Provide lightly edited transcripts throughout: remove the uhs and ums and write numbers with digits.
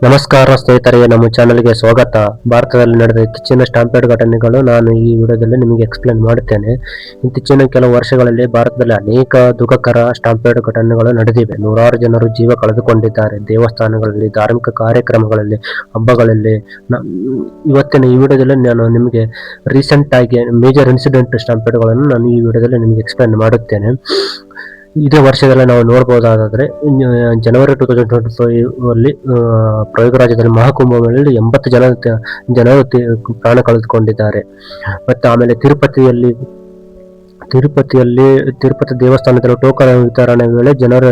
ನಮಸ್ಕಾರ ಸ್ನೇಹಿತರೆ, ನಮ್ಮ ಚಾನೆಲ್ಗೆ ಸ್ವಾಗತ. ಭಾರತದಲ್ಲಿ ನಡೆದ ಇತ್ತೀಚಿನ ಸ್ಟಾಂಪೇಡ್ ಘಟನೆಗಳು ನಾನು ಈ ವಿಡಿಯೋದಲ್ಲಿ ನಿಮಗೆ ಎಕ್ಸ್ಪ್ಲೇನ್ ಮಾಡುತ್ತೇನೆ. ಇತ್ತೀಚಿನ ಕೆಲವು ವರ್ಷಗಳಲ್ಲಿ ಭಾರತದಲ್ಲಿ ಅನೇಕ ದುಃಖಕರ ಸ್ಟಾಂಪೇಡ್ ಘಟನೆಗಳು ನಡೆದಿವೆ. ನೂರಾರು ಜನರು ಜೀವ ಕಳೆದುಕೊಂಡಿದ್ದಾರೆ. ದೇವಸ್ಥಾನಗಳಲ್ಲಿ, ಧಾರ್ಮಿಕ ಕಾರ್ಯಕ್ರಮಗಳಲ್ಲಿ, ಹಬ್ಬಗಳಲ್ಲಿ. ಇವತ್ತಿನ ಈ ವಿಡಿಯೋದಲ್ಲಿ ನಾನು ನಿಮಗೆ ರೀಸೆಂಟ್ ಆಗಿ ಮೇಜರ್ ಇನ್ಸಿಡೆಂಟ್ ಸ್ಟಾಂಪೇಡ್ಗಳನ್ನು ನಾನು ಈ ವಿಡಿಯೋದಲ್ಲಿ ನಿಮಗೆ ಎಕ್ಸ್ಪ್ಲೇನ್ ಮಾಡುತ್ತೇನೆ. ಇದೇ ವರ್ಷದಲ್ಲಿ ನಾವು ನೋಡಬಹುದಾದ್ರೆ ಜನವರಿ 2025 ಅಲ್ಲಿ ಪ್ರಯಾಗರಾಜದಲ್ಲಿ ಮಹಾಕುಂಭಮೇಳದಲ್ಲಿ 80 ಜನರು ಪ್ರಾಣ ಕಳೆದುಕೊಂಡಿದ್ದಾರೆ. ಮತ್ತೆ ಆಮೇಲೆ ತಿರುಪತಿ ದೇವಸ್ಥಾನದಲ್ಲಿ ಟೋಕನ್ ವಿತರಣೆ ವೇಳೆ ಜನರ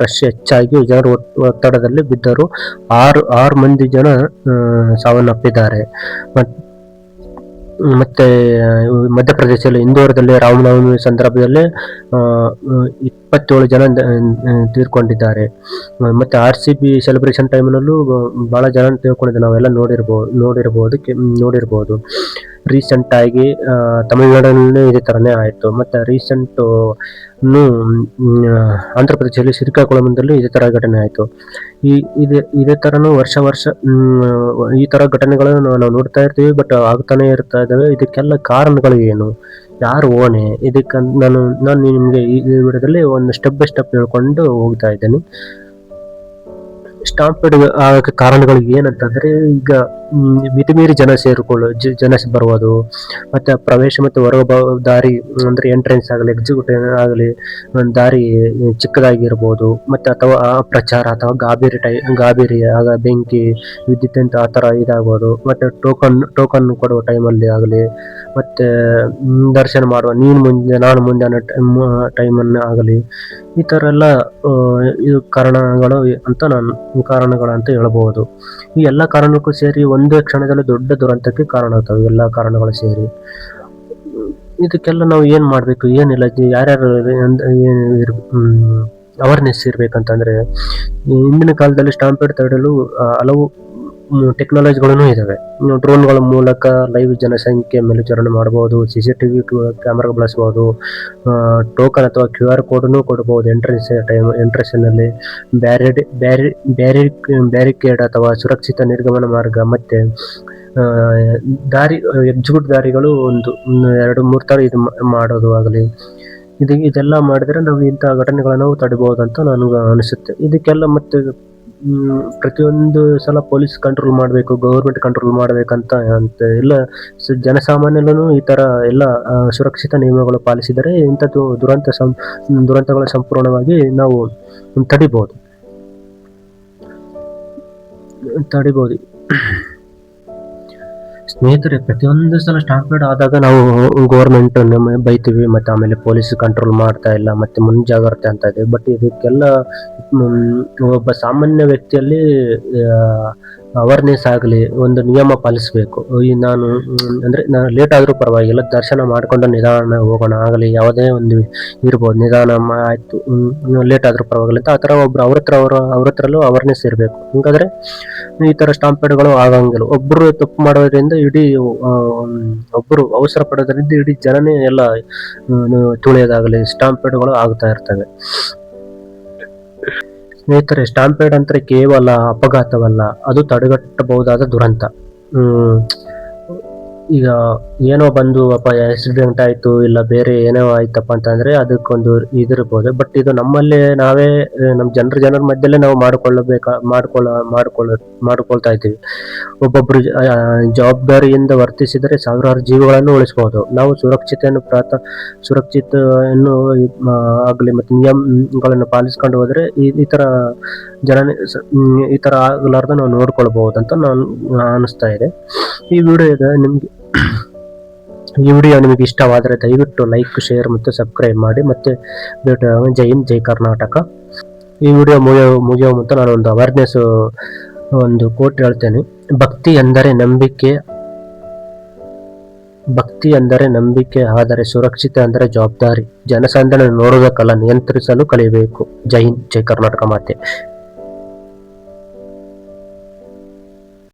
ರಶ್ ಹೆಚ್ಚಾಗಿ ಜನರು ಒತ್ತಡದಲ್ಲಿ ಬಿದ್ದರು. ಆರು ಮಂದಿ ಜನ ಸಾವನ್ನಪ್ಪಿದ್ದಾರೆ. ಮತ್ತೆ ಮಧ್ಯಪ್ರದೇಶದಲ್ಲಿ ಇಂದೋರದಲ್ಲಿ ರಾಮನವಮಿ ಸಂದರ್ಭದಲ್ಲಿ 27 ಜನ ತೀರ್ಕೊಂಡಿದ್ದಾರೆ. ಮತ್ತೆ RCB ಸೆಲೆಬ್ರೇಷನ್ ಟೈಮ್ನಲ್ಲೂ ಬಹಳ ಜನ ತೀರ್ಕೊಂಡಿದ್ದಾರೆ. ನಾವೆಲ್ಲ ನೋಡಿರ್ಬೋದು. ರೀಸೆಂಟ್ ಆಗಿ ತಮಿಳುನಾಡಿನಲ್ಲಿ ಇದೇ ತರನೇ ಆಯಿತು. ಮತ್ತೆ ರೀಸೆಂಟ್ ಆಂಧ್ರ ಪ್ರದೇಶದಲ್ಲಿ ಶ್ರೀಕಾಕುಳಂದಲ್ಲಿ ಇದೇ ತರ ಘಟನೆ ಆಯಿತು. ಇದೇ ತರನು ವರ್ಷ ಈ ತರ ಘಟನೆಗಳನ್ನು ನಾವು ನೋಡ್ತಾ ಇರ್ತೀವಿ, ಬಟ್ ಆಗ್ತಾನೆ ಇರ್ತಾ ಇದ್ದಾವೆ. ಇದಕ್ಕೆಲ್ಲ ಕಾರಣಗಳು ಏನು, ಯಾರು ಹೊಣೆ, ಇದಕ್ಕೆ ನಾನು ನಿಮಗೆ ಈ ವಿಡಿಯೋದಲ್ಲಿ ಒಂದು ಸ್ಟೆಪ್ ಬೈ ಸ್ಟೆಪ್ ಹೇಳ್ಕೊಂಡು ಹೋಗ್ತಾ ಇದ್ದೇನೆ. ಸ್ಟಾಂಪೇಡ್ ಆಗಕ್ಕೆ ಕಾರಣಗಳು ಏನಂತಂದ್ರೆ, ಈಗ ಮಿತಿಮೀರಿ ಜನ ಬರುವುದು, ಮತ್ತೆ ಪ್ರವೇಶ ಮತ್ತು ಹೊರ ದಾರಿ ಅಂದ್ರೆ ಎಂಟ್ರೆನ್ಸ್ ಆಗಲಿ ಎಕ್ಸಿಕ್ಯೂಟಿವ್ ಆಗಲಿ ದಾರಿ ಚಿಕ್ಕದಾಗಿರ್ಬೋದು, ಮತ್ತೆ ಅಥವಾ ಪ್ರಚಾರ ಅಥವಾ ಗಾಬರಿ ಆಗ ಬೆಂಕಿ ವಿದ್ಯುತ್ ಅಂತ ಆ ಥರ ಇದಾಗ್ಬೋದು. ಮತ್ತೆ ಟೋಕನ್ ಕೊಡುವ ಟೈಮಲ್ಲಿ ಆಗಲಿ, ಮತ್ತೆ ದರ್ಶನ ಮಾಡುವ ನೀನು ಮುಂದೆ ನಾನು ಮುಂದೆ ಅನ್ನೋ ಟೈಮನ್ನು ಆಗಲಿ, ಈ ಥರ ಎಲ್ಲ ಇದು ಕಾರಣಗಳು ಅಂತ ಹೇಳಬಹುದು. ಈ ಎಲ್ಲ ಕಾರಣಕ್ಕೂ ಸೇರಿ ಒಂದೇ ಕ್ಷಣದಲ್ಲಿ ದೊಡ್ಡ ದುರಂತಕ್ಕೆ ಕಾರಣ ಆಗ್ತವೆ. ಎಲ್ಲ ಕಾರಣಗಳು ಸೇರಿ ಇದಕ್ಕೆಲ್ಲ ನಾವು ಏನ್ ಮಾಡ್ಬೇಕು, ಏನಿಲ್ಲ, ಯಾರ್ಯಾರು ಅವೇರ್ನೆಸ್ ಇರ್ಬೇಕಂತಂದ್ರೆ, ಹಿಂದಿನ ಕಾಲದಲ್ಲಿ ಸ್ಟಾಂಪೇಡ್ ತಡೆಯಲು ಹಲವು ಟೆಕ್ನಾಲಜಿಗಳನ್ನು ಇದಾವೆ. ಡ್ರೋನ್ಗಳ ಮೂಲಕ ಲೈವ್ ಜನಸಂಖ್ಯೆ ಮೇಲ್ವಿಚಾರಣೆ ಮಾಡಬಹುದು, CCTV ಕ್ಯಾಮೆರಾ ಬಳಸಬಹುದು, ಟೋಕನ್ ಅಥವಾ QR ಕೋಡ್ನು ಕೊಡಬಹುದು. ಎಂಟ್ರೆನ್ಸ್ ನಲ್ಲಿ ಬ್ಯಾರಿಕೇಡ್ ಅಥವಾ ಸುರಕ್ಷಿತ ನಿರ್ಗಮನ ಮಾರ್ಗ, ಮತ್ತೆ ಎಕ್ಸಿಕ್ಯೂಟ್ ದಾರಿಗಳು 2-3 ತರ ಇದು ಮಾಡೋದು ಆಗಲಿ. ಇದೆಲ್ಲ ಮಾಡಿದ್ರೆ ನಾವು ಇಂತಹ ಘಟನೆಗಳನ್ನು ತಡಿಬಹುದು ನನಗೆ ಅನಿಸುತ್ತೆ. ಇದಕ್ಕೆಲ್ಲ ಮತ್ತೆ ಪ್ರತಿಯೊಂದು ಸಲ ಪೊಲೀಸ್ ಕಂಟ್ರೋಲ್ ಮಾಡಬೇಕು, ಗವರ್ಮೆಂಟ್ ಕಂಟ್ರೋಲ್ ಮಾಡ್ಬೇಕಂತ ಎಲ್ಲ ಜನಸಾಮಾನ್ಯರನ್ನು ಈ ತರ ಎಲ್ಲ ಸುರಕ್ಷಿತ ನಿಯಮಗಳು ಪಾಲಿಸಿದರೆ ಇಂಥ ದುರಂತಗಳ ಸಂಪೂರ್ಣವಾಗಿ ನಾವು ತಡಿಬಹುದು. ಸ್ನೇಹಿತರೆ, ಪ್ರತಿಯೊಂದು ಸಲ ಸ್ಟಾಂಪೇಡ್ ಆದಾಗ ನಾವು ಗೌರ್ಮೆಂಟ್ ಬೈತೀವಿ, ಮತ್ತೆ ಆಮೇಲೆ ಪೊಲೀಸ್ ಕಂಟ್ರೋಲ್ ಮಾಡ್ತಾ ಇಲ್ಲ, ಮತ್ತೆ ಮುಂಜಾಗ್ರತೆ ಅಂತ ಇದೆ. ಬಟ್ ಇದಕ್ಕೆಲ್ಲ ಒಬ್ಬ ಸಾಮಾನ್ಯ ವ್ಯಕ್ತಿಯಲ್ಲಿ ಅವೇರ್ನೆಸ್ ಆಗಲಿ, ಒಂದು ನಿಯಮ ಪಾಲಿಸಬೇಕು. ನಾನು ಲೇಟ್ ಆದ್ರೂ ಪರವಾಗಿಲ್ಲ, ದರ್ಶನ ಮಾಡ್ಕೊಂಡು ನಿಧಾನ ಹೋಗೋಣ ಆಗಲಿ, ಯಾವುದೇ ಒಂದು ಇರ್ಬೋದು, ನಿಧಾನ ಆಯ್ತು ಲೇಟ್ ಆದ್ರೂ ಪರವಾಗಿಲ್ಲ ಅಂತ ಆ ಥರ ಒಬ್ರು ಅವ್ರ ಹತ್ರಲ್ಲೂ ಅವೇರ್ನೆಸ್ ಇರಬೇಕು. ಹಾಗಾದ್ರೆ ಈ ತರ ಸ್ಟಾಂಪೇಡ್ಗಳು ಆಗಂಗಿಲ್ಲ. ಒಬ್ರು ತಪ್ಪು ಮಾಡೋದ್ರಿಂದ ಒಬ್ಬರು ಅವಸರ ಪಡೋದ್ರಿಂದ ಇಡೀ ಜನನೇ ಎಲ್ಲ ತುಳಿಯೋದಾಗಲಿ ಸ್ಟಾಂಪೇಡ್ಗಳು ಆಗ್ತಾ ಇರ್ತವೆ. ಸ್ನೇಹಿತರೆ, ಸ್ಟಾಂಪೇಡ್ ಅಂದ್ರೆ ಕೇವಲ ಅಪಘಾತವಲ್ಲ, ಅದು ತಡೆಗಟ್ಟಬಹುದಾದ ದುರಂತ. ಈಗ ಏನೋ ಬಂದು ಆಕ್ಸಿಡೆಂಟ್ ಆಯ್ತು, ಇಲ್ಲ ಬೇರೆ ಏನೋ ಆಯ್ತಪ್ಪ ಅಂತಂದ್ರೆ ಅದಕ್ಕೊಂದು ಇದಿರ್ಬೋದು. ಬಟ್ ಇದು ನಮ್ಮಲ್ಲೇ ನಾವೇ ನಮ್ಮ ಜನರ ಮಧ್ಯಲ್ಲೇ ನಾವು ಮಾಡ್ಕೊಳ್ತಾ ಇದ್ದೀವಿ. ಒಬ್ಬೊಬ್ರು ಜವಾಬ್ದಾರಿಯಿಂದ ವರ್ತಿಸಿದರೆ ಸಾವಿರಾರು ಜೀವಗಳನ್ನು ಉಳಿಸಬಹುದು. ನಾವು ಸುರಕ್ಷತೆಯನ್ನು ಆಗಲಿ ಮತ್ತೆ ನಿಯಮಗಳನ್ನು ಪಾಲಿಸ್ಕೊಂಡು ಹೋದ್ರೆ ಈ ತರ ಆಗಲಾರ್ದ ನಾವು ನೋಡ್ಕೊಳ್ಬಹುದು ಅಂತ ನಾನು ಅನಿಸ್ತಾ ಇದೆ. ಈ ವಿಡಿಯೋ ನಿಮಗೆ ಇಷ್ಟವಾದರೆ ದಯವಿಟ್ಟು ಲೈಕ್, ಶೇರ್ ಮತ್ತು ಸಬ್ಸ್ಕ್ರೈಬ್ ಮಾಡಿ. ಮತ್ತೆ ಜೈ ಹಿಂದ್, ಜೈ ಕರ್ನಾಟಕ. ಈ ವಿಡಿಯೋ ಮುಗಿಯೋ ಮುಂದೆ ನಾನು ಒಂದು ಅವೇರ್ನೆಸ್ ಒಂದು ಕೋಟ್ ಹೇಳ್ತೇನೆ. ಭಕ್ತಿ ಅಂದರೆ ನಂಬಿಕೆ, ಆದರೆ ಸುರಕ್ಷತೆ ಅಂದರೆ ಜವಾಬ್ದಾರಿ. ಜನಸಂದಣಿ ನೋಡುವುದಕ್ಕಲ್ಲ, ನಿಯಂತ್ರಿಸಲು ಕಲಿಯಬೇಕು. ಜೈ ಹಿಂದ್, ಜೈ ಕರ್ನಾಟಕ ಮಾತೆ.